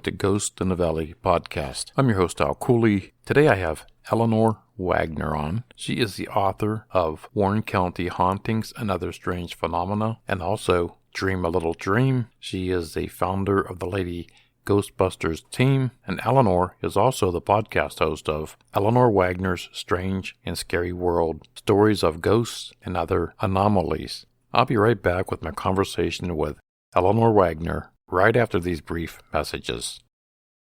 to Ghost in the Valley podcast. I'm your host, Al Cooley. Today I have Eleanor Wagner on. She is the author of Warren County Hauntings and Other Strange Phenomena, and also Dream a Little Dream. She is the founder of the Lady Ghostbusters team, and Eleanor is also the podcast host of Eleanor Wagner's Strange and Scary World, Stories of Ghosts and Other Anomalies. I'll be right back with my conversation with Eleanor Wagner right after these brief messages.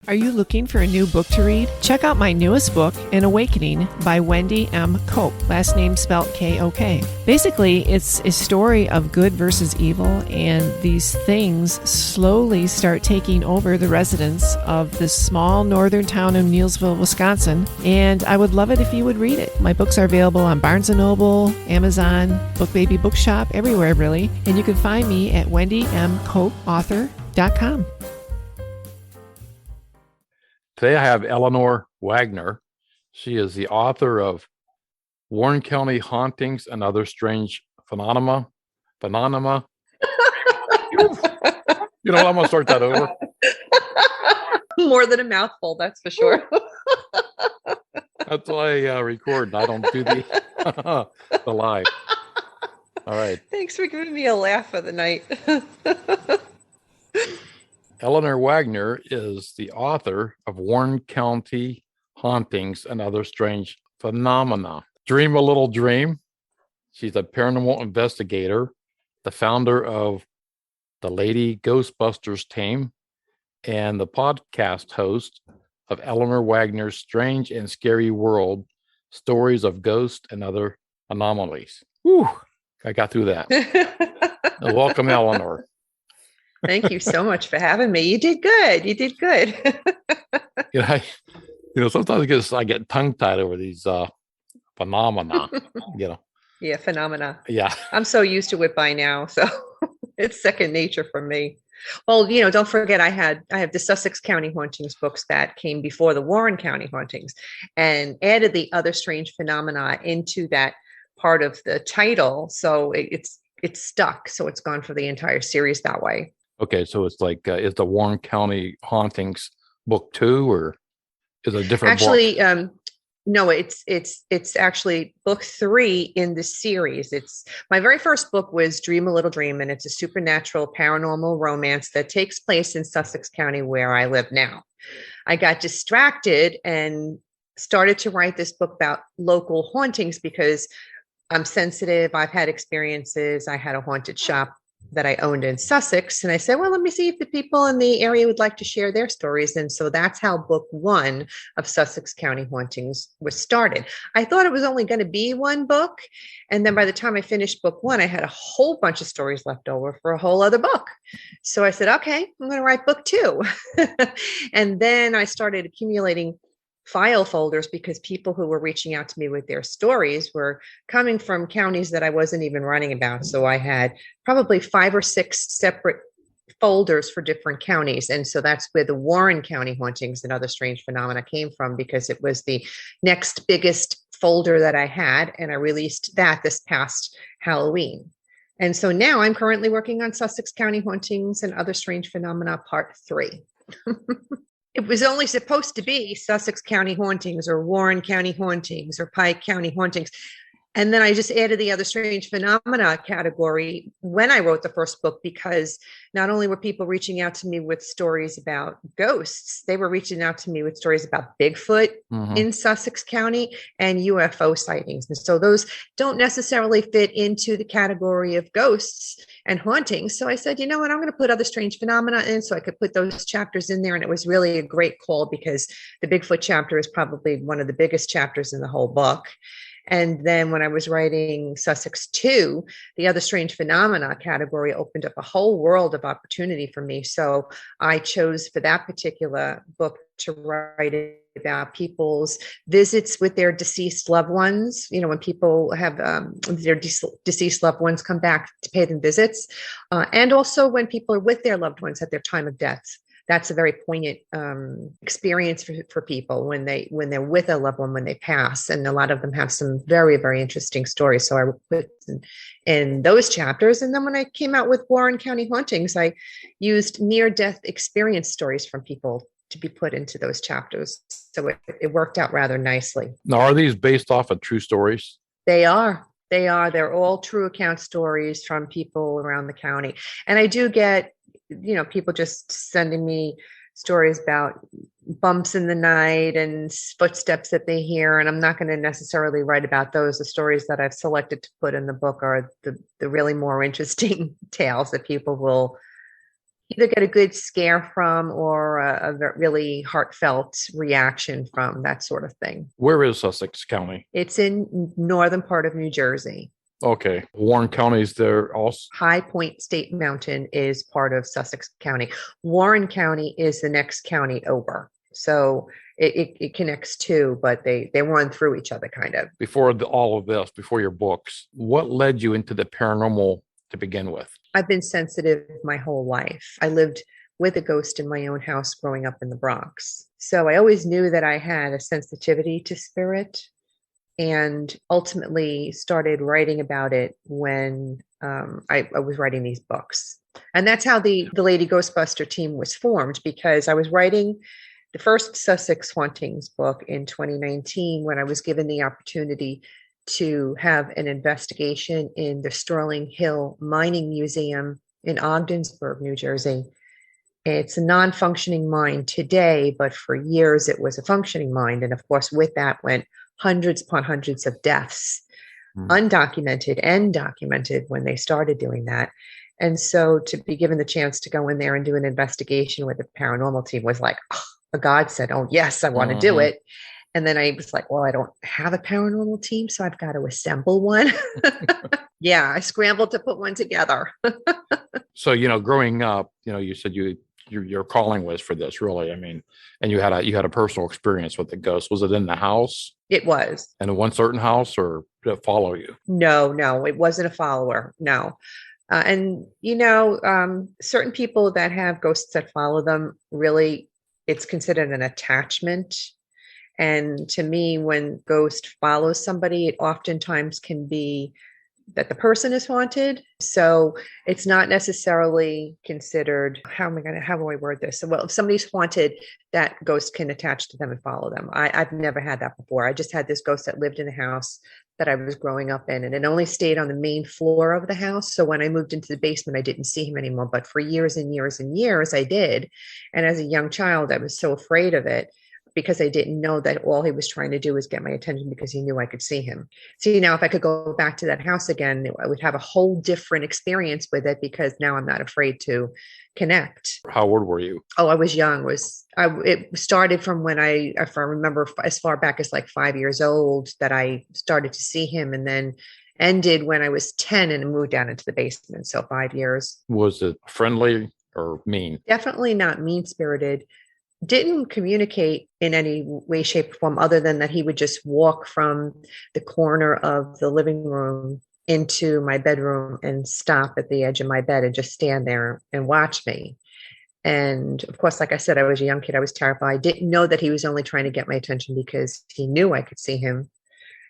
Are you looking for a new book to read? Check out my newest book, An Awakening by Wendy M. Cope, last name spelled K-O-K. Basically, it's a story of good versus evil, and these things slowly start taking over the residents of this small northern town of Neillsville, Wisconsin, and I would love it if you would read it. My books are available on Barnes & Noble, Amazon, Book Baby Bookshop, everywhere really, and you can find me at wendymcopeauthor.com. Today I have Eleanor Wagner. She is the author of Warren County Hauntings and Other Strange Phenomena. You know what? I'm going to start that over. More than a mouthful, that's for sure. That's why I record. I don't do the live. All right. Thanks for giving me a laugh for the night. Eleanor Wagner is the author of Warren County Hauntings and Other Strange Phenomena. Dream a Little Dream. She's a paranormal investigator, the founder of the Lady Ghostbusters team, and the podcast host of Eleanor Wagner's Strange and Scary World, Stories of Ghosts and Other Anomalies. Whew, I got through that. Welcome, Eleanor. Thank you so much for having me. You did good. Sometimes I get tongue-tied over these phenomena, Yeah, phenomena. Yeah. I'm so used to it by now, so it's second nature for me. Well, don't forget I have the Sussex County Hauntings books that came before the Warren County Hauntings, and added the Other Strange Phenomena into that part of the title, so it's stuck. So it's gone for the entire series that way. Okay, so it's like, is the Warren County Hauntings book 2, or is it a different actually, book? No, it's actually book 3 in the series. It's my very first book was Dream a Little Dream, and it's a supernatural paranormal romance that takes place in Sussex County, where I live now. I got distracted and started to write this book about local hauntings because I'm sensitive. I've had experiences. I had a haunted shop that I owned in Sussex. And I said, well, let me see if the people in the area would like to share their stories. And so that's how book 1 of Sussex County Hauntings was started. I thought it was only going to be one book. And then by the time I finished book 1, I had a whole bunch of stories left over for a whole other book. So I said, okay, I'm going to write book 2. And then I started accumulating file folders because people who were reaching out to me with their stories were coming from counties that I wasn't even writing about. So I had probably 5 or 6 separate folders for different counties. And so that's where the Warren County Hauntings and Other Strange Phenomena came from, because it was the next biggest folder that I had. And I released that this past Halloween. And so now I'm currently working on Sussex County Hauntings and Other Strange Phenomena Part 3. It was only supposed to be Sussex County Hauntings or Warren County Hauntings or Pike County Hauntings. And then I just added the Other Strange Phenomena category when I wrote the first book, because not only were people reaching out to me with stories about ghosts, they were reaching out to me with stories about Bigfoot in Sussex County and UFO sightings. And so those don't necessarily fit into the category of ghosts and hauntings. So I said, you know what, I'm going to put Other Strange Phenomena in so I could put those chapters in there. And it was really a great call, because the Bigfoot chapter is probably one of the biggest chapters in the whole book. And then when I was writing Sussex 2, the Other Strange Phenomena category opened up a whole world of opportunity for me. So I chose for that particular book to write about people's visits with their deceased loved ones. When people have their deceased loved ones come back to pay them visits. And also when people are with their loved ones at their time of death. that's a very poignant experience for people when they're with a loved one when they pass, and a lot of them have some very, very interesting stories. So I put in those chapters, and then when I came out with Warren County Hauntings, I used near-death experience stories from people to be put into those chapters. So it worked out rather nicely. Now, are these based off of true stories? They are. They're all true account stories from people around the county. And I do get, people just sending me stories about bumps in the night and footsteps that they hear. And I'm not going to necessarily write about those. The stories that I've selected to put in the book are the really more interesting tales that people will either get a good scare from or a really heartfelt reaction from, that sort of thing. Where is Sussex County? It's in northern part of New Jersey. Okay. Warren County's there also? High Point State Mountain is part of Sussex County. Warren County is the next county over. So it connects two, but they run through each other kind of. Before all of this, before your books, what led you into the paranormal to begin with? I've been sensitive my whole life. I lived with a ghost in my own house growing up in the Bronx. So I always knew that I had a sensitivity to spirit, and ultimately started writing about it when I was writing these books. And that's how the Lady Ghostbuster team was formed, because I was writing the first Sussex Hauntings book in 2019 when I was given the opportunity to have an investigation in the Sterling Hill Mining Museum in Ogdensburg, New Jersey. It's a non-functioning mine today, but for years it was a functioning mine. And of course, with that went hundreds upon hundreds of deaths, undocumented and documented when they started doing that. And so to be given the chance to go in there and do an investigation with the paranormal team was like a godsend. Oh, yes, I want to do it. And then I was like, well, I don't have a paranormal team, so I've got to assemble one. Yeah, I scrambled to put one together. So, growing up, you said your calling was for this, really. I mean, and you had a personal experience with the ghost. Was it in the house? It was. In one certain house, or did it follow you? No, it wasn't a follower. No. And, certain people that have ghosts that follow them, really, it's considered an attachment. And to me, when ghost follows somebody, it oftentimes can be that the person is haunted. So it's not necessarily considered, how do I word this? So, well, if somebody's haunted, that ghost can attach to them and follow them. I've never had that before. I just had this ghost that lived in the house that I was growing up in, and it only stayed on the main floor of the house. So when I moved into the basement, I didn't see him anymore. But for years and years and years, I did. And as a young child, I was so afraid of it, because I didn't know that all he was trying to do was get my attention because he knew I could see him. See, now if I could go back to that house again, I would have a whole different experience with it, because now I'm not afraid to connect. How old were you? Oh, I was young. It started from when if I remember, as far back as like 5 years old, that I started to see him, and then ended when I was 10 and moved down into the basement. So 5 years. Was it friendly or mean? Definitely not mean-spirited. Didn't communicate in any way, shape, or form, other than that he would just walk from the corner of the living room into my bedroom and stop at the edge of my bed and just stand there and watch me. And of course, like I said, I was a young kid. I was terrified. I didn't know that he was only trying to get my attention because he knew I could see him.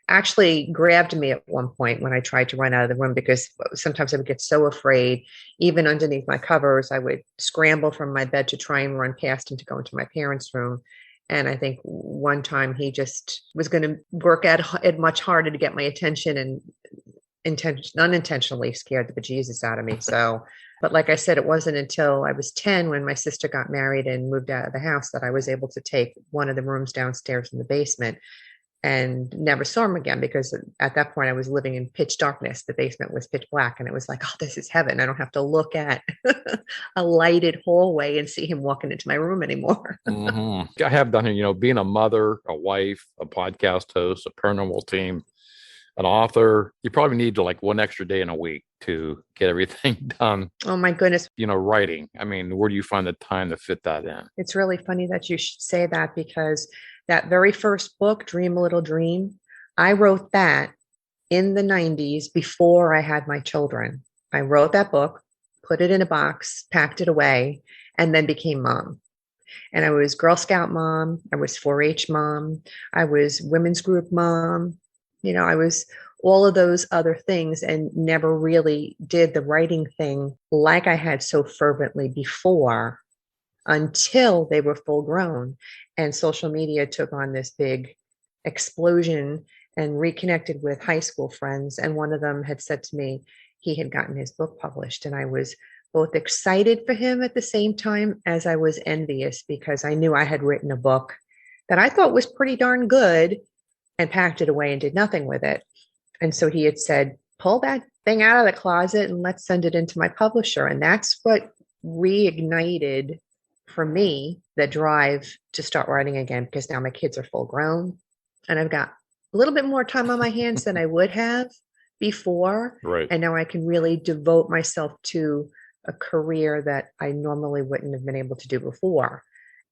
Actually grabbed me at one point when I tried to run out of the room, because sometimes I would get so afraid, even underneath my covers, I would scramble from my bed to try and run past him to go into my parents' room. And I think one time he just was going to work at it much harder to get my attention, and unintentionally scared the bejesus out of me. So, but like I said, it wasn't until I was 10 when my sister got married and moved out of the house that I was able to take one of the rooms downstairs in the basement, and never saw him again, because at that point I was living in pitch darkness. The basement was pitch black, and it was like, oh, this is heaven. I don't have to look at a lighted hallway and see him walking into my room anymore. I have done it, being a mother, a wife, a podcast host, a paranormal team, an author. You probably need to like one extra day in a week to get everything done. Oh my goodness. Writing. I mean, where do you find the time to fit that in? It's really funny that you should say that, because that very first book, Dream a Little Dream, I wrote that in the 90s before I had my children. I wrote that book, put it in a box, packed it away, and then became mom. And I was Girl Scout mom. I was 4-H mom. I was women's group mom. I was all of those other things and never really did the writing thing like I had so fervently before until they were full grown. And social media took on this big explosion and reconnected with high school friends. And one of them had said to me, he had gotten his book published. And I was both excited for him at the same time as I was envious, because I knew I had written a book that I thought was pretty darn good and packed it away and did nothing with it. And so he had said, pull that thing out of the closet and let's send it into my publisher. And that's what reignited for me the drive to start writing again, because now my kids are full grown and I've got a little bit more time on my hands than I would have before. Right. And now I can really devote myself to a career that I normally wouldn't have been able to do before.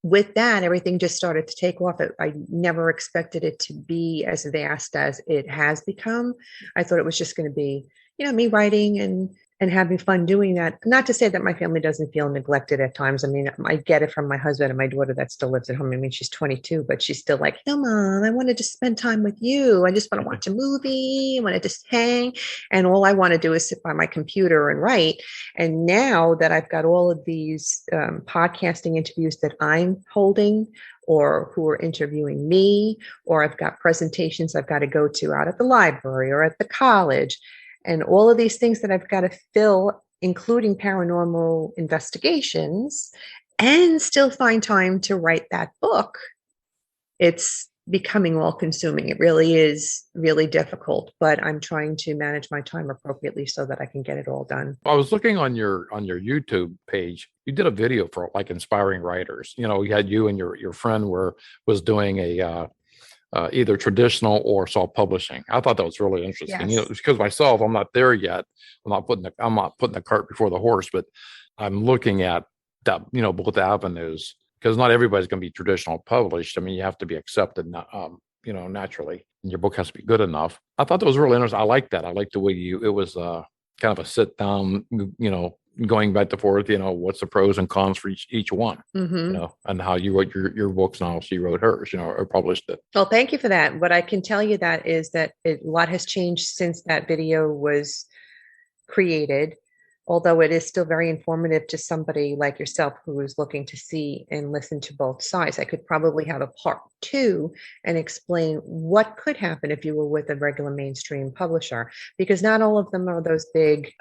With that, everything just started to take off. I never expected it to be as vast as it has become. I thought it was just going to be, me writing and having fun doing that. Not to say that my family doesn't feel neglected at times. I mean, I get it from my husband and my daughter that still lives at home. I mean, she's 22, but she's still like, no, Mom, I want to just spend time with you. I just want to watch a movie. I want to just hang. And all I want to do is sit by my computer and write. And now that I've got all of these podcasting interviews that I'm holding, or who are interviewing me, or I've got presentations I've got to go to out at the library or at the college, and all of these things that I've got to fill, including paranormal investigations, and still find time to write that book. It's becoming all consuming. It really is really difficult, but I'm trying to manage my time appropriately so that I can get it all done. I was looking on your YouTube page. You did a video for like inspiring writers. You had you and your friend was doing a either traditional or self-publishing. I thought that was really interesting. Yes. Because myself, I'm not there yet. I'm not putting the cart before the horse, but I'm looking at that, both avenues, because not everybody's going to be traditional published. I mean, you have to be accepted, naturally, and your book has to be good enough. I thought that was really interesting. I like that. I like the way it was kind of a sit down, going back and forth, what's the pros and cons for each one, Mm-hmm. and how you wrote your books and how she wrote hers, or published it. Well, thank you for that. What I can tell you that is that a lot has changed since that video was created, although it is still very informative to somebody like yourself who is looking to see and listen to both sides. I could probably have a part 2 and explain what could happen if you were with a regular mainstream publisher, because not all of them are those big,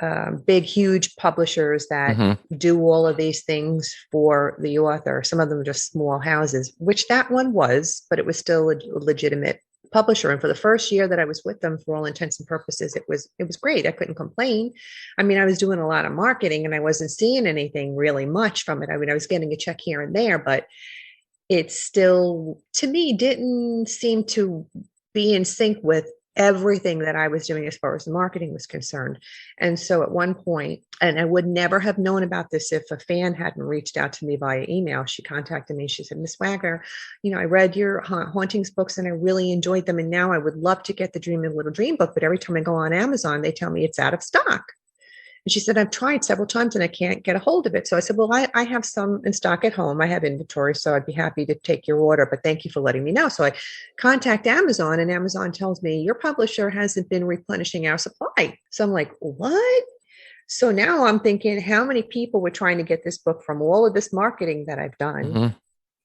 huge publishers that do all of these things for the author. Some of them are just small houses, which that one was, but it was still a legitimate publisher. And for the first year that I was with them, for all intents and purposes, it was great. I couldn't complain. I mean, I was doing a lot of marketing and I wasn't seeing anything really much from it. I mean, I was getting a check here and there, but it still, to me, didn't seem to be in sync with everything that I was doing as far as the marketing was concerned. And so at one point, and I would never have known about this if a fan hadn't reached out to me via email, she contacted me. She said, Miss Wagner, I read your Hauntings books and I really enjoyed them. And now I would love to get the Dream a Little Dream book, but every time I go on Amazon, they tell me it's out of stock. And she said, I've tried several times and I can't get a hold of it. So I said, well, I have some in stock at home. I have inventory, so I'd be happy to take your order, but thank you for letting me know. So I contact Amazon and Amazon tells me your publisher hasn't been replenishing our supply. So I'm like, what? So now I'm thinking, how many people were trying to get this book from all of this marketing that I've done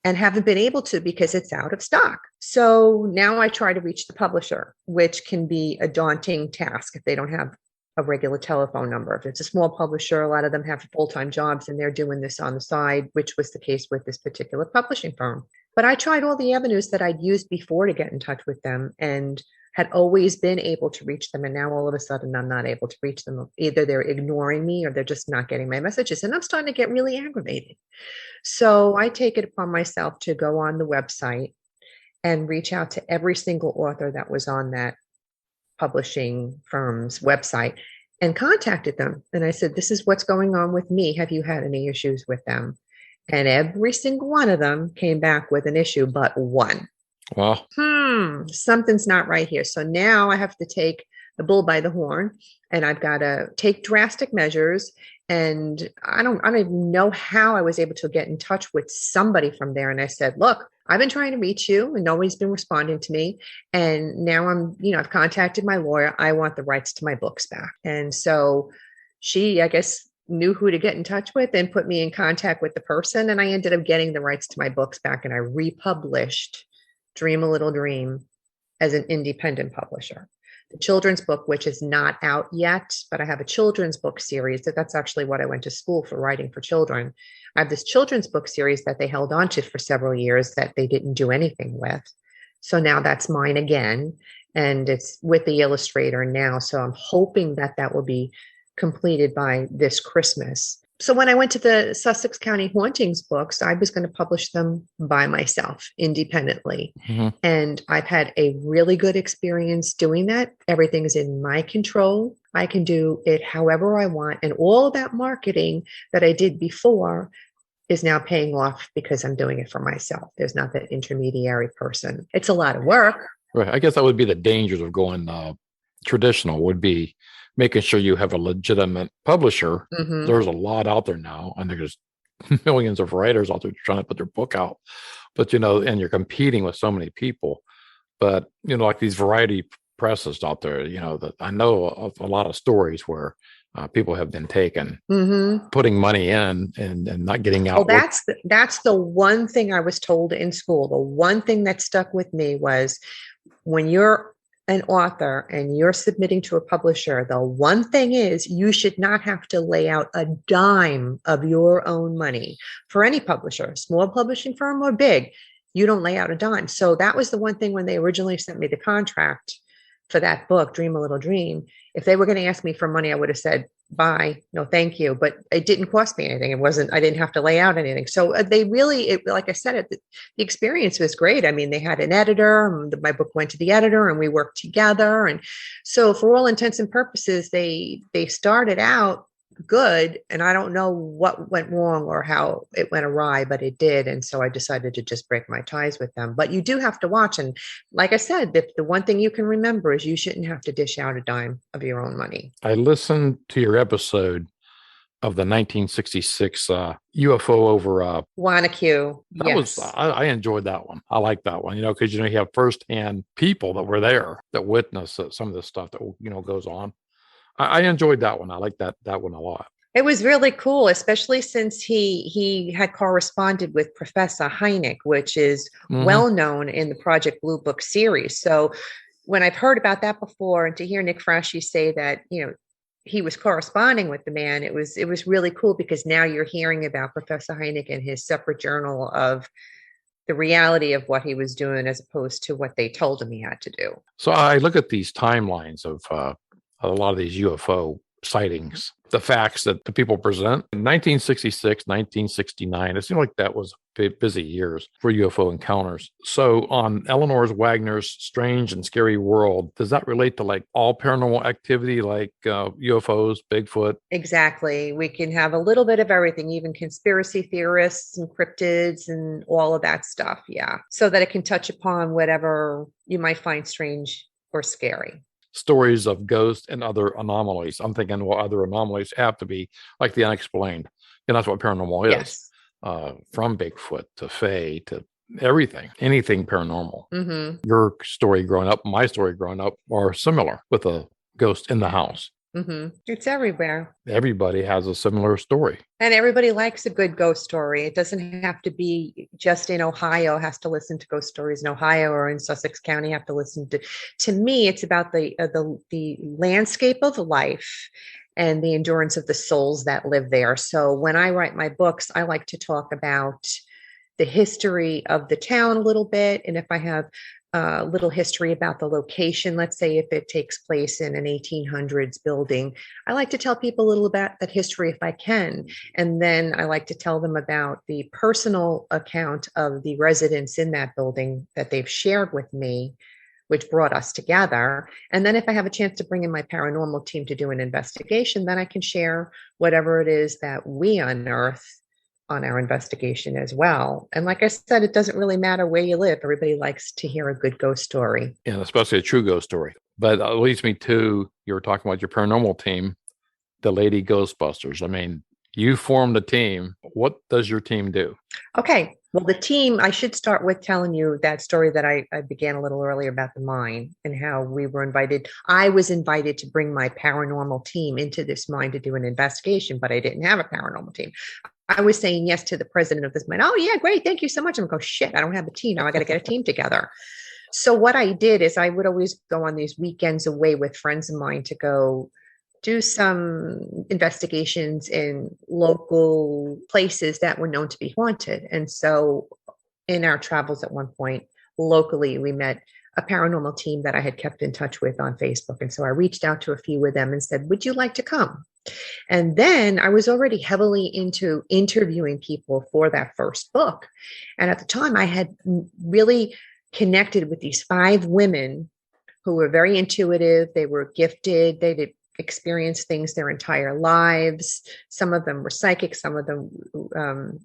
and haven't been able to because it's out of stock. So now I try to reach the publisher, which can be a daunting task if they don't have a regular telephone number. If it's a small publisher, a lot of them have full-time jobs and they're doing this on the side, which was the case with this particular publishing firm. But I tried all the avenues that I'd used before to get in touch with them and had always been able to reach them. And now all of a sudden I'm not able to reach them. Either they're ignoring me or they're just not getting my messages. And I'm starting to get really aggravated. So I take it upon myself to go on the website and reach out to every single author that was on that publishing firm's website and contacted them. And I said, this is what's going on with me. Have you had any issues with them? And every single one of them came back with an issue, but one. Wow. Something's not right here. So now I have to take the bull by the horn and I've got to take drastic measures And I don't even know how I was able to get in touch with somebody from there. And I said, look, I've been trying to reach you and nobody's been responding to me. And now I've contacted my lawyer. I want the rights to my books back. And so she, I guess, knew who to get in touch with and put me in contact with the person. And I ended up getting the rights to my books back, and I republished Dream a Little Dream as an independent publisher. The children's book, which is not out yet, but I have a children's book series. That's actually what I went to school for, writing for children. I have this children's book series that they held on to for several years that they didn't do anything with. So now that's mine again, and it's with the illustrator now. So I'm hoping that that will be completed by this Christmas. So when I went to the Sussex County Hauntings books, I was going to publish them by myself independently. Mm-hmm. And I've had a really good experience doing that. Everything is in my control. I can do it however I want. And all of that marketing that I did before is now paying off because I'm doing it for myself. There's not that intermediary person. It's a lot of work. Right. I guess that would be the dangers of going traditional, would be making sure you have a legitimate publisher. Mm-hmm. There's a lot out there now, and there's millions of writers out there trying to put their book out. But, and you're competing with so many people. But, like these variety presses out there, that I know of a lot of stories where people have been taken, mm-hmm. putting money in and not getting out. Well, that's the one thing I was told in school. The one thing that stuck with me was, when you're an author and you're submitting to a publisher, the one thing is you should not have to lay out a dime of your own money. For any publisher, small publishing firm or big, you don't lay out a dime. So that was the one thing when they originally sent me the contract for that book, Dream a Little Dream. If they were going to ask me for money, I would have said, bye, no, thank you. But it didn't cost me anything. I didn't have to lay out anything. So they really, like I said, the experience was great. I mean, they had an editor. My book went to the editor and we worked together. And so for all intents and purposes, they started out good. And I don't know what went wrong or how it went awry, but it did. And so I decided to just break my ties with them. But you do have to watch. And like I said, the one thing you can remember is you shouldn't have to dish out a dime of your own money. I listened to your episode of the 1966 UFO over Wanacue. Yes. I enjoyed that one. I like that one, because, you have firsthand people that were there that witnessed some of the stuff that, goes on. I enjoyed that one. I like that one a lot. It was really cool, especially since he had corresponded with Professor Hynek, which is mm-hmm. well known in the Project Blue Book series. So when I've heard about that before, and to hear Nick Frasche say that, he was corresponding with the man, it was really cool, because now you're hearing about Professor Hynek and his separate journal of the reality of what he was doing as opposed to what they told him he had to do. So I look at these timelines of a lot of these UFO sightings, the facts that the people present. In 1966, 1969, it seemed like that was busy years for UFO encounters. So on Eleanor Wagner's Strange and Scary World, does that relate to like all paranormal activity, like UFOs, Bigfoot? Exactly. We can have a little bit of everything, even conspiracy theorists and cryptids and all of that stuff. Yeah. So that it can touch upon whatever you might find strange or scary. Stories of ghosts and other anomalies. I'm thinking, well, other anomalies have to be like the unexplained. And that's what paranormal is. Yes. From Bigfoot to Fae to everything, anything paranormal. Mm-hmm. Your story growing up, my story growing up are similar, with a ghost in the house. Mm-hmm. It's everywhere. Everybody has a similar story. And everybody likes a good ghost story. It doesn't have to be just in Ohio, has to listen to ghost stories in Ohio, or in Sussex County have to listen to me, it's about the landscape of life and the endurance of the souls that live there. So when I write my books, I like to talk about the history of the town a little bit. And if I have a little history about the location, let's say if it takes place in an 1800s building, I like to tell people a little about that history if I can. And then I like to tell them about the personal account of the residents in that building that they've shared with me, which brought us together. And then if I have a chance to bring in my paranormal team to do an investigation, then I can share whatever it is that we unearth on our investigation as well. And like I said, it doesn't really matter where you live. Everybody likes to hear a good ghost story. And especially a true ghost story. But it leads me to, you were talking about your paranormal team. the Lady Ghostbusters. I mean, you formed a team. What does your team do? Okay. Well, the team, I should start with telling you that story that I began a little earlier about the mine and how we were invited. I was invited to bring my paranormal team into this mine to do an investigation, but I didn't have a paranormal team. I was saying yes to the president of this mine. Oh, yeah, great. Thank you so much. I'm going, shit, I don't have a team. Now I got to get a team together. So what I did is I would always go on these weekends away with friends of mine to go do some investigations in local places that were known to be haunted. And so in our travels at one point locally, we met a paranormal team that I had kept in touch with on Facebook. And so I reached out to a few of them and said, would you like to come? And then I was already heavily into interviewing people for that first book. And at the time I had really connected with these 5 women who were very intuitive. They were gifted. They did experienced things their entire lives. Some of them were psychic. Some of them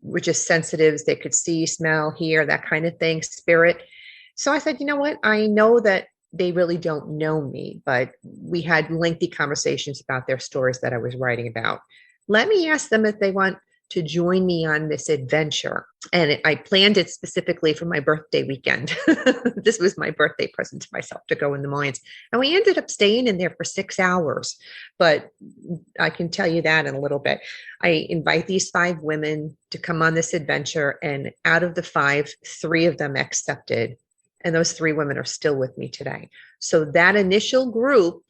were just sensitives. They could see, smell, hear, that kind of thing, spirit. So I said, you know what? I know that they really don't know me, but we had lengthy conversations about their stories that I was writing about. Let me ask them if they want to join me on this adventure. And I planned it specifically for my birthday weekend. This was my birthday present to myself, to go in the mines. And we ended up staying in there for 6 hours. But I can tell you that in a little bit. I invite these 5 women to come on this adventure. And out of the 5, 3 of them accepted. And those 3 women are still with me today. So that initial group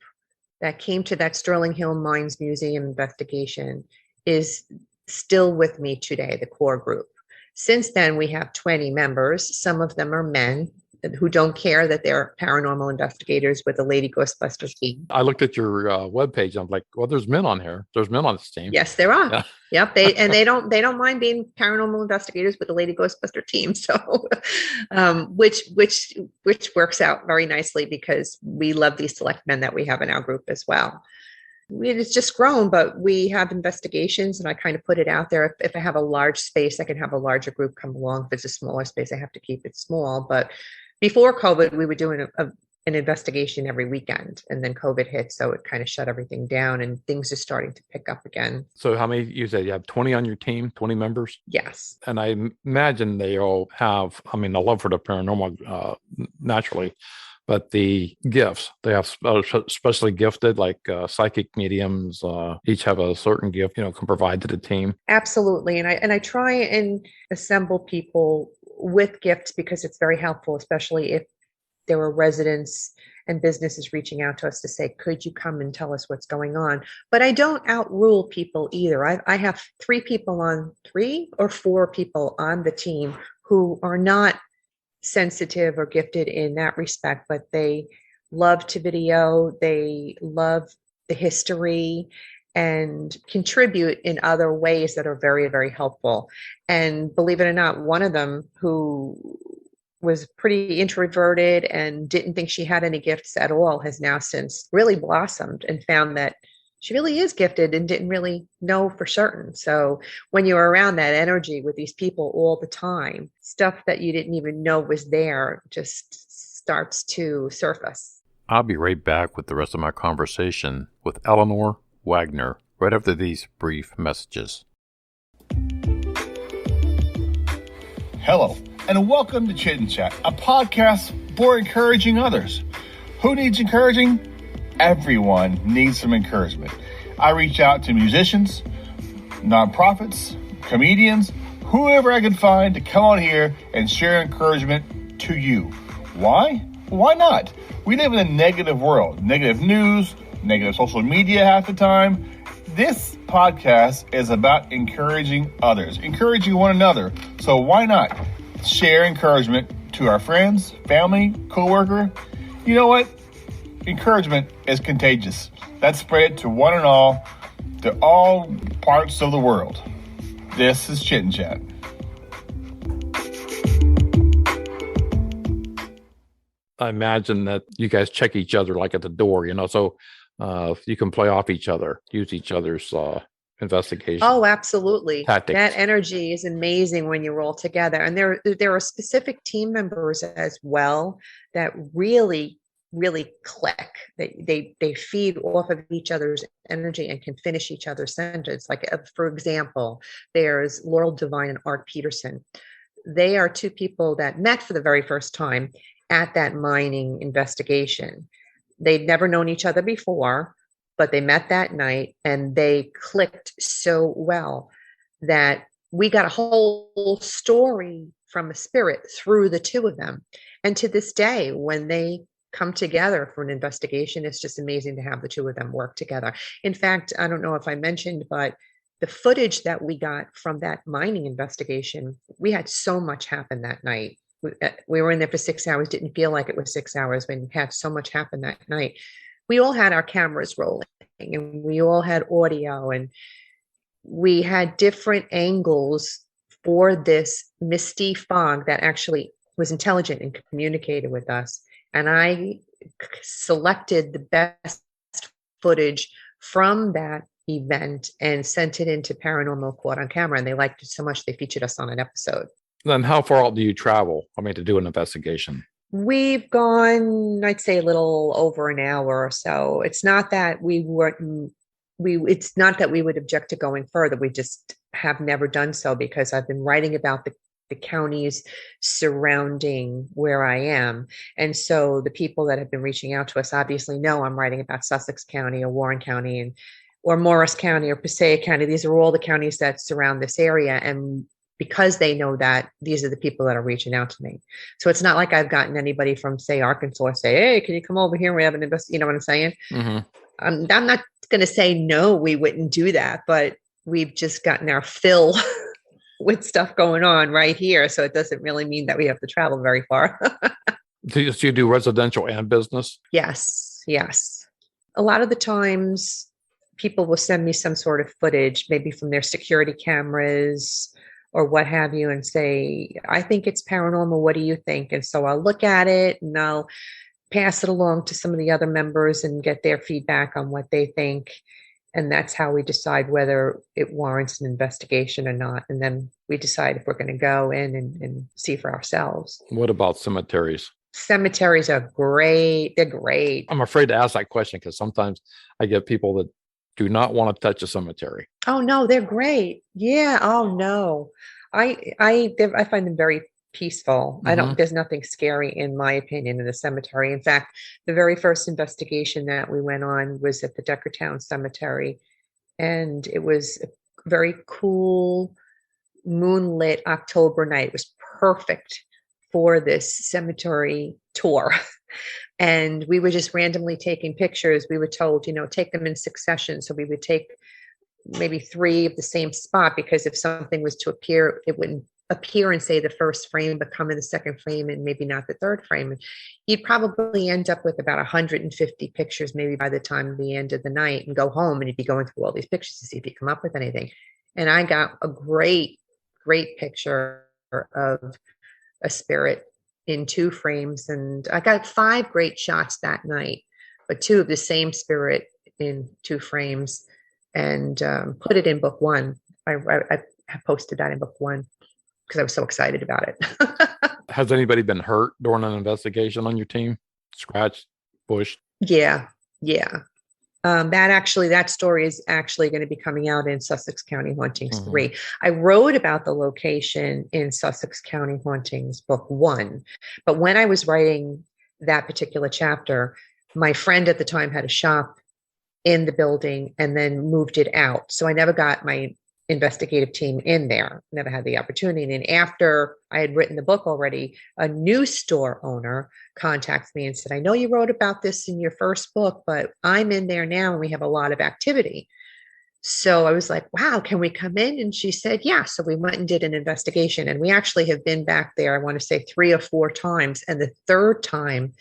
that came to that Sterling Hill Mines Museum investigation is still with me today, the core group. Since then, we have 20 members. Some of them are men who don't care that they're paranormal investigators with the Lady Ghostbusters team. I looked at your webpage. I'm like, well, there's men on here. There's men on this team. Yes, there are. Yeah. Yep. They don't mind being paranormal investigators with the Lady Ghostbuster team. So, which works out very nicely because we love these select men that we have in our group as well. It's just grown, but we have investigations and I kind of put it out there. If I have a large space, I can have a larger group come along. If it's a smaller space, I have to keep it small. But before COVID, we were doing an investigation every weekend, and then COVID hit. So it kind of shut everything down and things are starting to pick up again. So how many, you said you have 20 on your team, 20 members? Yes. And I imagine they all have, I mean, a love for the paranormal naturally, but the gifts, they have especially gifted, like psychic mediums, each have a certain gift, can provide to the team. Absolutely. And I try and assemble people with gifts because it's very helpful, especially if there were residents and businesses reaching out to us to say, could you come and tell us what's going on? But I don't outrule people either. I have 3 or 4 people on the team who are not sensitive or gifted in that respect, but they love to video, they love the history and contribute in other ways that are very, very helpful. And believe it or not, one of them who was pretty introverted and didn't think she had any gifts at all has now since really blossomed and found that she really is gifted and didn't really know for certain. So when you're around that energy with these people all the time, stuff that you didn't even know was there just starts to surface. I'll be right back with the rest of my conversation with Eleanor Wagner right after these brief messages. Hello, and welcome to Chit and Chat, a podcast for encouraging others. Who needs encouraging? Everyone needs some encouragement. I reach out to musicians, nonprofits, comedians, whoever I can find to come on here and share encouragement to you. Why? Why not? We live in a negative world. Negative news, negative social media half the time. This podcast is about encouraging others, encouraging one another. So why not share encouragement to our friends, family, coworker? You know what? Encouragement is contagious. Let's spread it to one and all, to all parts of the world. This is Chit and Chat. I imagine that you guys check each other like at the door, so you can play off each other, use each other's investigation. Oh, absolutely. Tactics. That energy is amazing when you're all together. And there are specific team members as well that really really click. They feed off of each other's energy and can finish each other's sentence. Like, for example, there's Laurel Devine and Art Peterson. They are two people that met for the very first time at that mining investigation. They'd never known each other before, but they met that night and they clicked so well that we got a whole story from a spirit through the two of them. And to this day, when they come together for an investigation, it's just amazing to have the two of them work together. In fact, I don't know if I mentioned, but the footage that we got from that mining investigation, we had so much happen that night. We were in there for 6 hours, didn't feel like it was 6 hours, when we had so much happen that night. We all had our cameras rolling and we all had audio, and we had different angles for this misty fog that actually was intelligent and communicated with us. And I selected the best footage from that event and sent it into Paranormal Caught on Camera, and they liked it so much they featured us on an episode. Then how far out do you travel? To do an investigation? We've gone, I'd say, a little over an hour or so. It's not that we weren't, it's not that we would object to going further. We just have never done so because I've been writing about the counties surrounding where I am. And so the people that have been reaching out to us obviously know I'm writing about Sussex County or Warren County or Morris County or Passaic County. These are all the counties that surround this area. And because they know that, these are the people that are reaching out to me. So it's not like I've gotten anybody from, say, Arkansas say, hey, can you come over here? We have an you know what I'm saying? Mm-hmm. I'm not going to say no, we wouldn't do that, but we've just gotten our fill with stuff going on right here. So it doesn't really mean that we have to travel very far. Do you do residential and business? Yes. A lot of the times people will send me some sort of footage, maybe from their security cameras or what have you, and say, I think it's paranormal. What do you think? And so I'll look at it and I'll pass it along to some of the other members and get their feedback on what they think. And that's how we decide whether it warrants an investigation or not. And then we decide if we're going to go in and see for ourselves. What about cemeteries? Cemeteries are great. They're great. I'm afraid to ask that question because sometimes I get people that do not want to touch a cemetery. Oh, no, they're great. Yeah. Oh, no. I find them very peaceful. Mm-hmm. There's nothing scary, in my opinion, in the cemetery. In fact, the very first investigation that we went on was at the Deckertown Cemetery. And it was a very cool moonlit October night. It was perfect for this cemetery tour. And we were just randomly taking pictures. We were told, take them in succession. So we would take maybe 3 of the same spot, because if something was to appear, it wouldn't appear and say the first frame, but come in the second frame and maybe not the third frame. You'd probably end up with about 150 pictures, maybe by the time the end of the night, and go home and you'd be going through all these pictures to see if you come up with anything. And I got a great picture of a spirit in 2 frames. And I got 5 great shots that night, but 2 of the same spirit in 2 frames, and put it in book 1. I posted that in book 1 because I was so excited about it. Has anybody been hurt during an investigation on your team? Scratched, pushed? Yeah. That story is actually going to be coming out in Sussex County Hauntings 3. I wrote about the location in Sussex County Hauntings book 1, but when I was writing that particular chapter, my friend at the time had a shop in the building and then moved it out. So I never got my investigative team in there, never had the opportunity. And after I had written the book already, a new store owner contacted me and said, I know you wrote about this in your first book, but I'm in there now and we have a lot of activity. So I was like, wow, can we come in? And she said, yeah. So we went and did an investigation, and we actually have been back there, I want to say 3 or 4 times. And the third time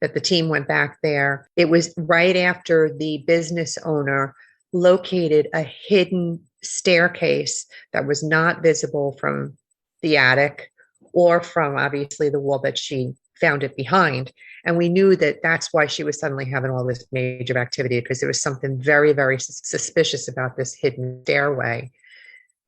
that the team went back there, it was right after the business owner located a hidden staircase that was not visible from the attic or from obviously the wall that she found it behind. And we knew that that's why she was suddenly having all this major activity, because there was something very, very suspicious about this hidden stairway.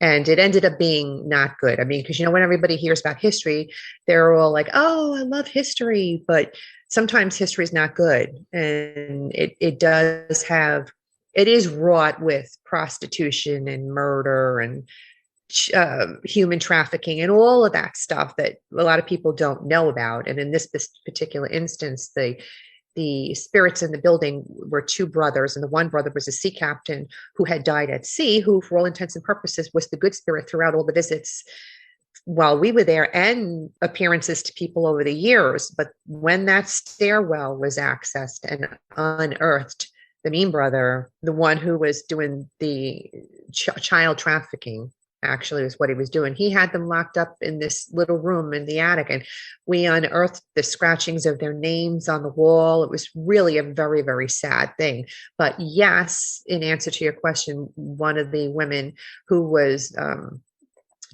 And it ended up being not good. I mean, because, when everybody hears about history, they're all like, oh, I love history. But sometimes history is not good, and it is wrought with prostitution and murder and human trafficking and all of that stuff that a lot of people don't know about. And in this particular instance, the spirits in the building were two brothers, and the one brother was a sea captain who had died at sea, who for all intents and purposes was the good spirit throughout all the visits while we were there and appearances to people over the years. But when that stairwell was accessed and unearthed, the mean brother, the one who was doing the child trafficking, actually was what he was doing. He had them locked up in this little room in the attic, and we unearthed the scratchings of their names on the wall. It was really a very, very sad thing. But yes, in answer to your question, one of the women who was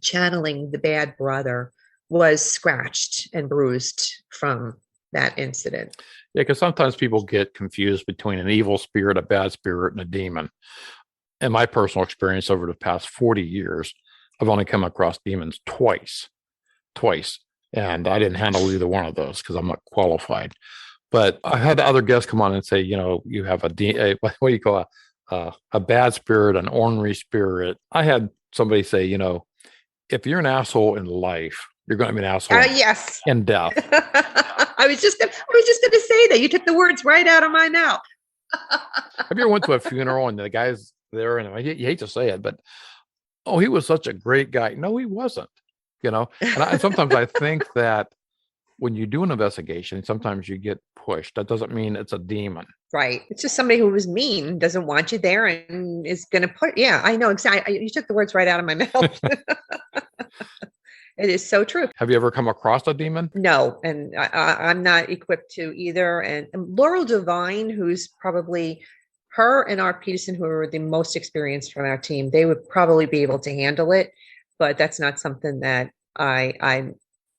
channeling the bad brother was scratched and bruised from that incident. Yeah, because sometimes people get confused between an evil spirit, a bad spirit, and a demon. In my personal experience over the past 40 years, I've only come across demons twice. And I didn't handle either one of those because I'm not qualified. But I had other guests come on and say, you have what do you call a bad spirit, an ornery spirit. I had somebody say, if you're an asshole in life, you're going to be an asshole yes. in death. I was just going to say that. You took the words right out of my mouth. Have you ever went to a funeral and the guy's there, and you hate to say it, but he was such a great guy. No, he wasn't. And sometimes I think that when you do an investigation, sometimes you get pushed. That doesn't mean it's a demon. Right. It's just somebody who was mean, doesn't want you there, and is going to put. Yeah, I know exactly. You took the words right out of my mouth. It is so true. Have you ever come across a demon? No, and I'm not equipped to either. And Laurel Devine, who's probably her and Art Peterson, who are the most experienced from our team, they would probably be able to handle it. But that's not something that I'm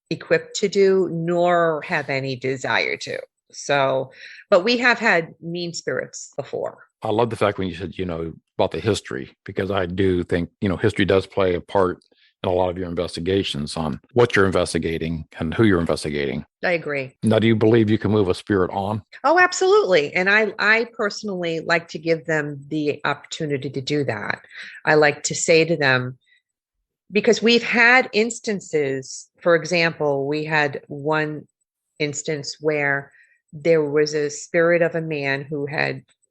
equipped to do, nor have any desire to. So, but we have had mean spirits before. I love the fact when you said, about the history, because I do think, history does play a part in a lot of your investigations on what you're investigating and who you're investigating. I agree. Now, do you believe you can move a spirit on? Oh, absolutely. And I personally like to give them the opportunity to do that. I like to say to them, because we've had instances, for example, we had one instance where there was a spirit of a man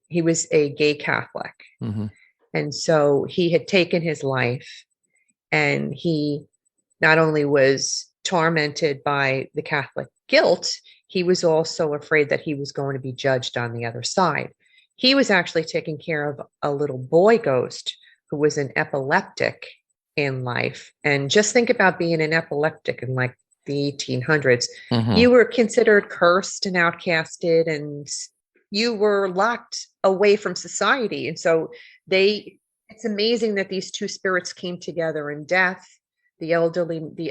he was a gay Catholic. Mm-hmm. And so he had taken his life, and he not only was tormented by the Catholic guilt, he was also afraid that he was going to be judged on the other side. He was actually taking care of a little boy ghost who was an epileptic in life. And just think about being an epileptic in like the 1800s. Mm-hmm. You were considered cursed and outcasted, and you were locked away from society. And so it's amazing that these two spirits came together in death. The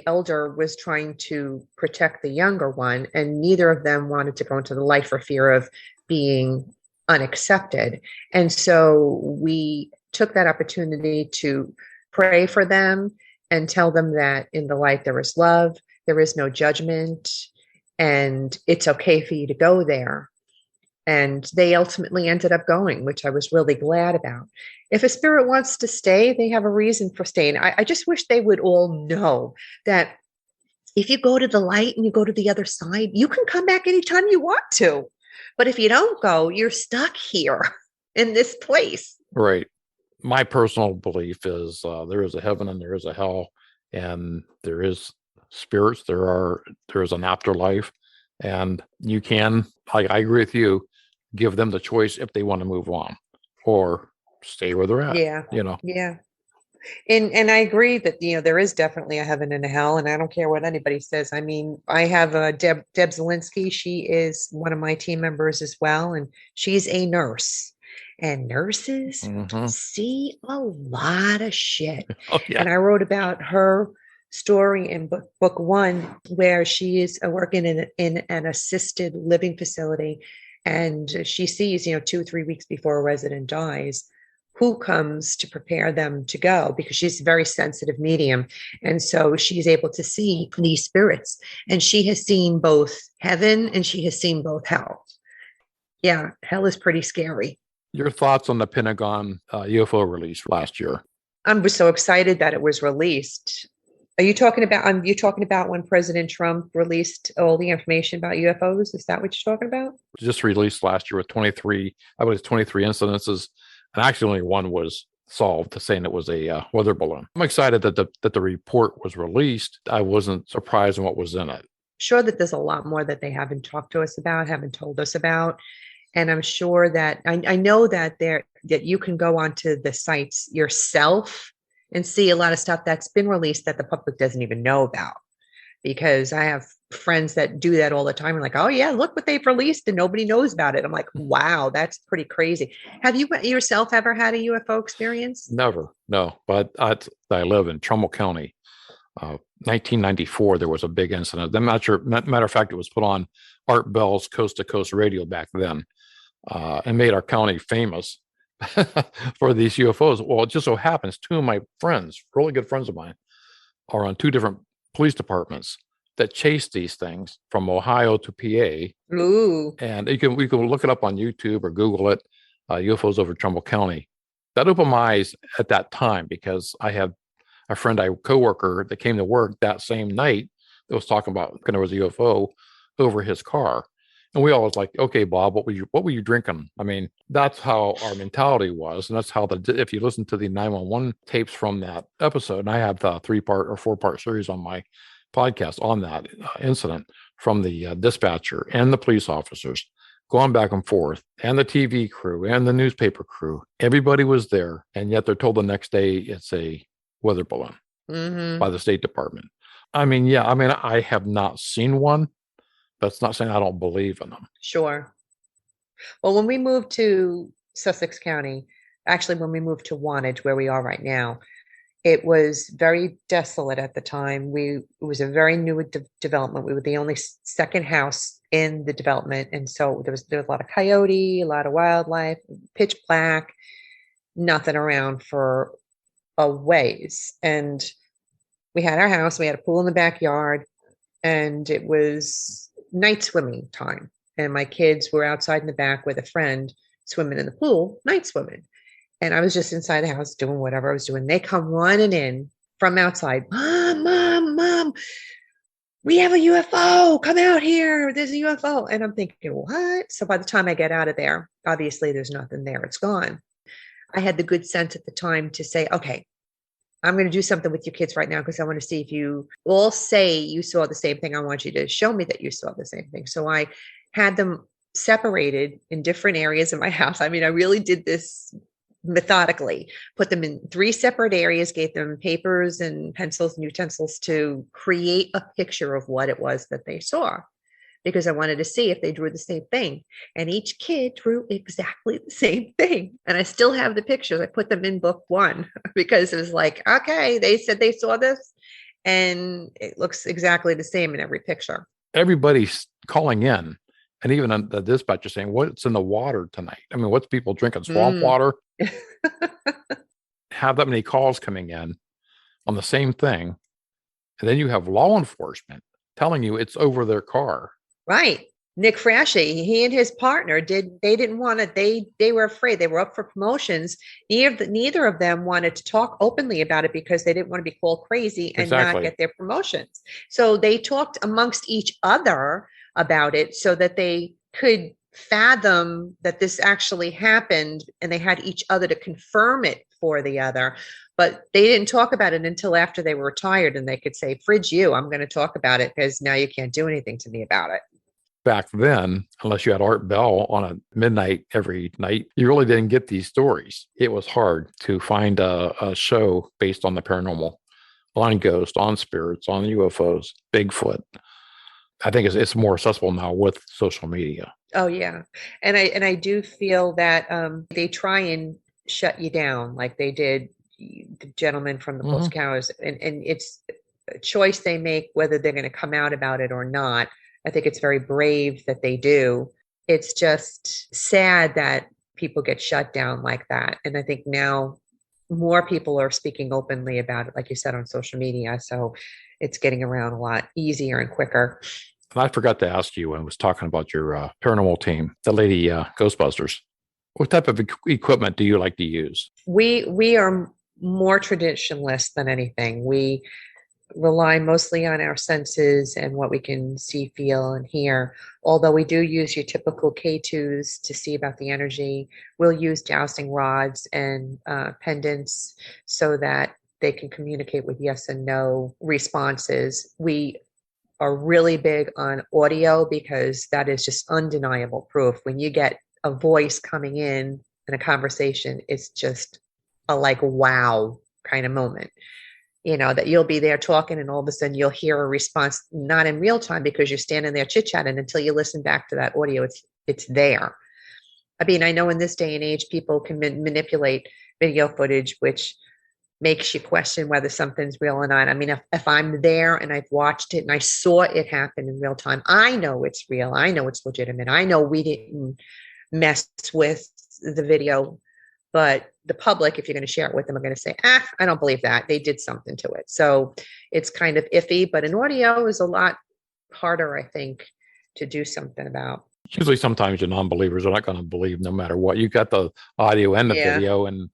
elder was trying to protect the younger one, and neither of them wanted to go into the light for fear of being unaccepted. And so we took that opportunity to pray for them and tell them that in the light there is love, there is no judgment, and it's okay for you to go there. And they ultimately ended up going, which I was really glad about. If a spirit wants to stay, they have a reason for staying. I just wish they would all know that if you go to the light and you go to the other side, you can come back anytime you want to. But if you don't go, you're stuck here in this place. Right. My personal belief is there is a heaven and there is a hell, and there is spirits. There is an afterlife, and you can, I agree with you, give them the choice if they want to move on or stay where they're at. Yeah. Yeah. And I agree that, there is definitely a heaven and a hell, and I don't care what anybody says. I mean, I have Deb Zielinski. She is one of my team members as well, and she's a nurse. And nurses see a lot of shit. Oh, yeah. And I wrote about her story in book 1, where she is working in an assisted living facility, and she sees, 2-3 weeks before a resident dies, who comes to prepare them to go, because she's a very sensitive medium. And so she's able to see these spirits, and she has seen both heaven and she has seen both hell. Yeah, hell is pretty scary. Your thoughts on the Pentagon UFO release last year? I'm so excited that it was released. Are you talking about when President Trump released all the information about UFOs? Is that what you're talking about? Just released last year with 23 incidences, and actually only one was solved, saying it was a weather balloon. I'm excited that the report was released. I wasn't surprised in what was in it. Sure that there's a lot more that they haven't talked to us about, haven't told us about. And I'm sure that I know that that you can go onto the sites yourself and see a lot of stuff that's been released that the public doesn't even know about. Because I have friends that do that all the time. And like, oh yeah, look what they've released and nobody knows about it. I'm like, wow, that's pretty crazy. Have you yourself ever had a UFO experience? Never, no. But I live in Trumbull County. 1994, there was a big incident. I'm not sure. Matter of fact, it was put on Art Bell's Coast to Coast Radio back then, and made our county famous for these UFOs. Well, it just so happens two of my friends, really good friends of mine, are on two different police departments that chase these things from Ohio to PA. Ooh. And we can look it up on YouTube or Google it, UFOs over Trumbull County. That opened my eyes at that time, because I had a friend, a coworker that came to work that same night that was talking about there was a UFO over his car. And we all was like, okay, Bob, what were you drinking? I mean, that's how our mentality was. And that's how if you listen to the 911 tapes from that episode, and I have the 3-part or 4-part series on my podcast on that incident, from the dispatcher and the police officers going back and forth, and the TV crew and the newspaper crew, everybody was there. And yet they're told the next day it's a weather balloon by the State Department. I mean, I have not seen one. That's not saying I don't believe in them. Sure. Well, when we moved to Sussex County, actually, when we moved to Wantage, where we are right now, it was very desolate at the time. It was a very new development. We were the only second house in the development. And so there was a lot of coyote, a lot of wildlife, pitch black, nothing around for a ways. And we had our house, we had a pool in the backyard, and it was night swimming time. And my kids were outside in the back with a friend swimming in the pool, night swimming. And I was just inside the house doing whatever I was doing. They come running in from outside. Mom, we have a UFO. Come out here. There's a UFO. And I'm thinking, what? So by the time I get out of there, obviously there's nothing there. It's gone. I had the good sense at the time to say, okay, I'm going to do something with your kids right now, because I want to see if you all say you saw the same thing. I want you to show me that you saw the same thing. So I had them separated in different areas of my house. I mean, I really did this methodically, put them in 3 separate areas, gave them papers and pencils and utensils to create a picture of what it was that they saw, because I wanted to see if they drew the same thing. And each kid drew exactly the same thing. And I still have the pictures. I put them in book 1 because it was like, okay, they said they saw this, and it looks exactly the same in every picture. Everybody's calling in, and even the dispatcher saying, what's in the water tonight? I mean, what's people drinking? Swamp water? Have that many calls coming in on the same thing. And then you have law enforcement telling you it's over their car. Right. Nick Frasche, he and his partner didn't want to, they were afraid. They were up for promotions. Neither of them wanted to talk openly about it, because they didn't want to be called crazy and not get their promotions. So they talked amongst each other about it so that they could fathom that this actually happened, and they had each other to confirm it for the other. But they didn't talk about it until after they were retired, and they could say, fridge you, I'm going to talk about it, because now you can't do anything to me about it. Back then, unless you had Art Bell on at midnight every night, you really didn't get these stories. It was hard to find a show based on the paranormal, on ghosts, on spirits, on UFOs, Bigfoot. I think it's more accessible now with social media. Oh yeah, and I do feel that they try and shut you down, like they did the gentleman from the Post Cows, and it's a choice they make whether they're going to come out about it or not. I think it's very brave that they do. It's just sad that people get shut down like that. And I think now more people are speaking openly about it, like you said, on social media. So it's getting around a lot easier and quicker. And I forgot to ask you when I was talking about your paranormal team, the lady Ghostbusters. What type of equipment do you like to use? We are more traditionalist than anything. We rely mostly on our senses and what we can see, feel, and hear. Although we do use your typical K2s to see about the energy, we'll use dowsing rods and pendants so that they can communicate with yes and no responses. We are really big on audio because that is just undeniable proof. When you get a voice coming in a conversation, it's just a like, wow kind of moment. That you'll be there talking and all of a sudden you'll hear a response, not in real time because you're standing there chit-chatting until you listen back to that audio. It's there. I mean, I know in this day and age, people can manipulate video footage, which makes you question whether something's real or not. I mean, if I'm there and I've watched it and I saw it happen in real time, I know it's real. I know it's legitimate. I know we didn't mess with the video. But the public, if you're going to share it with them, are going to say, I don't believe that. They did something to it. So it's kind of iffy. But an audio is a lot harder, I think, to do something about. Usually sometimes your non-believers are not going to believe no matter what. You got the audio and the video. And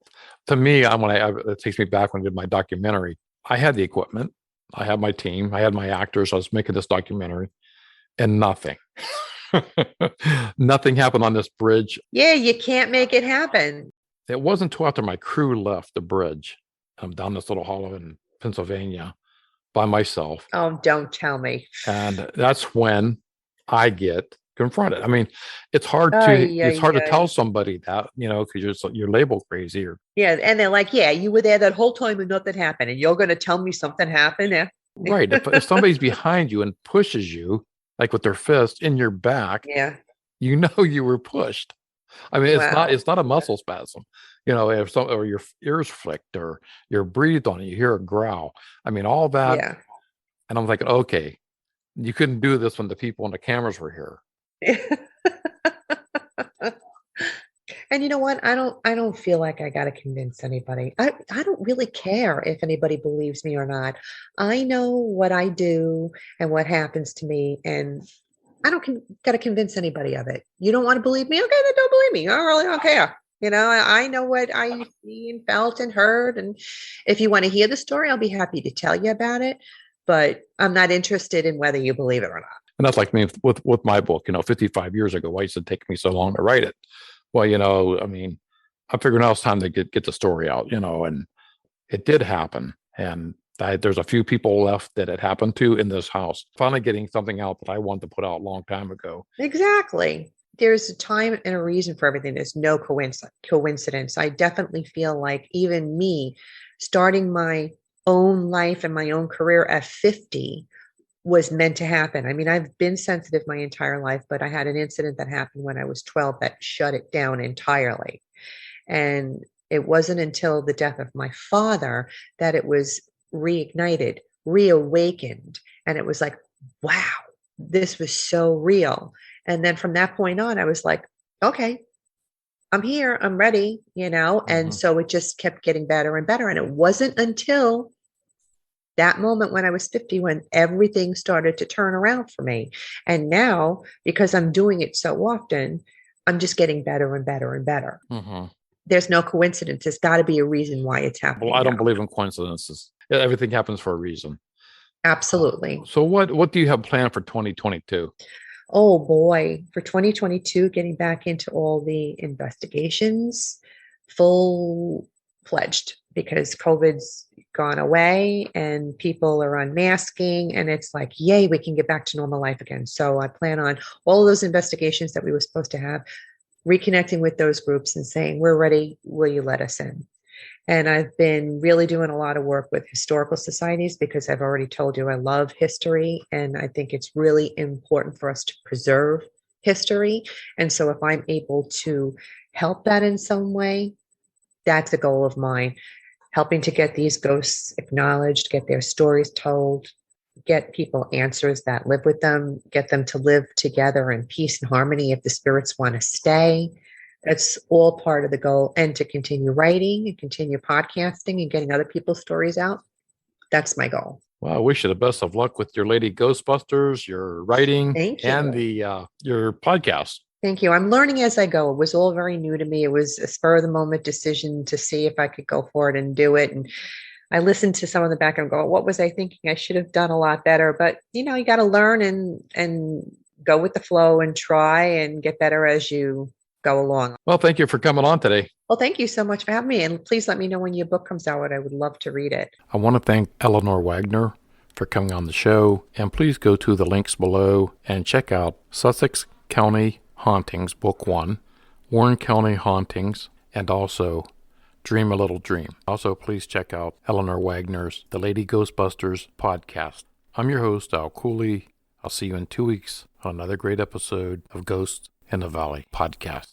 to me, it takes me back when I did my documentary. I had the equipment. I had my team. I had my actors. I was making this documentary and nothing. Nothing happened on this bridge. Yeah, you can't make it happen. It wasn't until after my crew left the bridge. I'm down this little hollow in Pennsylvania by myself. Oh, don't tell me. And that's when I get confronted. I mean, it's hard to tell somebody that, because you're labeled crazy. Yeah, and they're like, yeah, you were there that whole time and nothing happened, and you're going to tell me something happened? Yeah. Right. If somebody's behind you and pushes you, like with their fist in your back, you know you were pushed. I mean, it's not a muscle spasm, or your ears flicked or you're breathed on it, you hear a growl. I mean, all that. Yeah. And I'm like, okay, you couldn't do this when the people and the cameras were here. And you know what? I don't feel like I got to convince anybody. I don't really care if anybody believes me or not. I know what I do and what happens to me, and I don't got to convince anybody of it. You don't want to believe me? Okay, then don't believe me. I really don't care. I know what I seen, felt, and heard. And if you want to hear the story, I'll be happy to tell you about it. But I'm not interested in whether you believe it or not. And that's like me with my book. 55 years ago, why used it take me so long to write it? Well, I mean, I'm figuring now it's time to get the story out. And it did happen. And there's a few people left that it happened to in this house. Finally getting something out that I wanted to put out a long time ago. Exactly. There's a time and a reason for everything. There's no coincidence. I definitely feel like even me starting my own life and my own career at 50 was meant to happen. I mean, I've been sensitive my entire life, but I had an incident that happened when I was 12 that shut it down entirely. And it wasn't until the death of my father that it was reignited, reawakened. And it was like, wow, this was so real. And then from that point on, I was like, okay, I'm here, I'm ready, And so it just kept getting better and better. And it wasn't until that moment when I was 50 when everything started to turn around for me. And now, because I'm doing it so often, I'm just getting better and better and better. Mm-hmm. There's no coincidence. There's got to be a reason why it's happening. Well, I don't believe in coincidences. Everything happens for a reason. Absolutely. So what do you have planned for 2022? Oh boy, for 2022, getting back into all the investigations, full-fledged, because COVID's gone away and people are unmasking, and it's like, yay, we can get back to normal life again. So I plan on all those investigations that we were supposed to have, reconnecting with those groups and saying, we're ready, will you let us in? And I've been really doing a lot of work with historical societies because I've already told you I love history, and I think it's really important for us to preserve history. And so if I'm able to help that in some way, that's a goal of mine. Helping to get these ghosts acknowledged, get their stories told, get people answers that live with them, get them to live together in peace and harmony if the spirits want to stay. That's all part of the goal. And to continue writing and continue podcasting and getting other people's stories out. That's my goal. Well, I wish you the best of luck with your Lady Ghostbusters, your writing, Thank you. and your podcast. Thank you. I'm learning as I go. It was all very new to me. It was a spur of the moment decision to see if I could go for it and do it. And I listened to some of the back and go, what was I thinking? I should have done a lot better. But, you got to learn and go with the flow and try and get better as you go along. Well, thank you for coming on today. Well, thank you so much for having me. And please let me know when your book comes out. I would love to read it. I want to thank Eleanor Wagner for coming on the show. And please go to the links below and check out Sussex County Hauntings, Book 1, Warren County Hauntings, and also Dream a Little Dream. Also, please check out Eleanor Wagner's The Lady Ghostbusters podcast. I'm your host, Al Cooley. I'll see you in 2 weeks on another great episode of Ghosts in the Valley podcast.